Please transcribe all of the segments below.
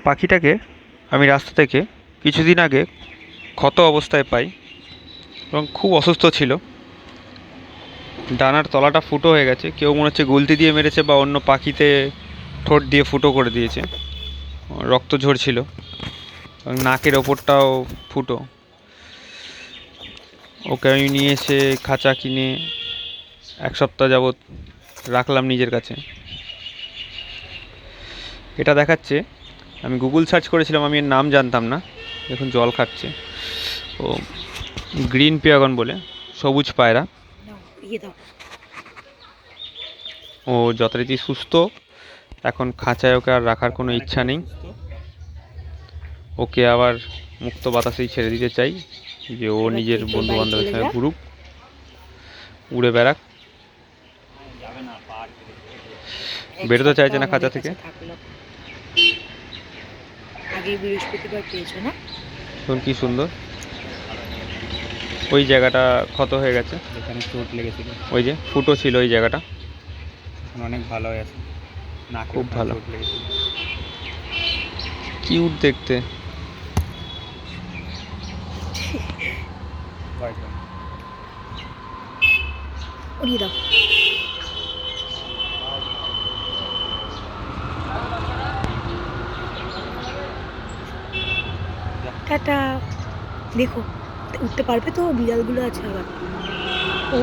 পাখিটাকে আমি রাস্তা থেকে কিছুদিন আগে ক্ষত অবস্থায় পাই এবং খুব অসুস্থ ছিল। ডানার তলাটা ফুটো হয়ে গেছে, কেউ মনে হচ্ছে গুলতি দিয়ে মেরেছে বা অন্য পাখিতে ঠোঁট দিয়ে ফুটো করে দিয়েছে। রক্ত ঝরছিল এবং নাকের ওপরটাও ফুটো। ওকে আমি নিয়ে এসে খাঁচা কিনে 1 সপ্তাহ যাবৎ রাখলাম নিজের কাছে। এটা দেখাচ্ছে, আমি গুগল সার্চ করেছিলাম, আমি এর নাম জানতাম না। দেখুন জল খাচ্ছে। ও গ্রিন পেয়াগন বলে, সবুজ পায়রা। ও যথারীতি সুস্থ। এখন খাঁচায় ওকে আর রাখার কোনো ইচ্ছা নেই। ওকে আবার মুক্ত বাতাসেই ছেড়ে দিতে চাই, যে ও নিজের বন্ধু বান্ধবের সঙ্গে ঘুরুক, উড়ে বেড়াক। বেরোতে চাইছে না খাঁচা থেকে। আগে বৃহস্পতিবার পেয়েছো না? দেখুন কি সুন্দর। ওই জায়গাটা ক্ষত হয়ে গেছে, এখানে চোট লেগেছিল, ওই যে ফুটো ছিল ওই জায়গাটা। অনেক ভালো হয়ে আছে, না খুব ভালো, চোট লেগেছিল। কিউট দেখতে। উড়িয়ে দাও। টাটা। দেখো উঠতে পারবে তো, বিড়ালগুলো আছে আবার। ও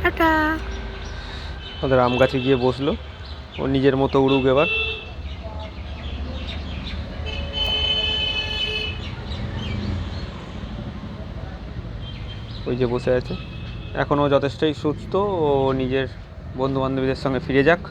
টাটা। ওদের আম গাছে গিয়ে বসলো, ও নিজের মতো উড়ুক এবার। ওই যে বসে আছে। এখনও যথেষ্টই সুস্থ, ও নিজের বন্ধু বান্ধবীদের সঙ্গে ফিরে যাক।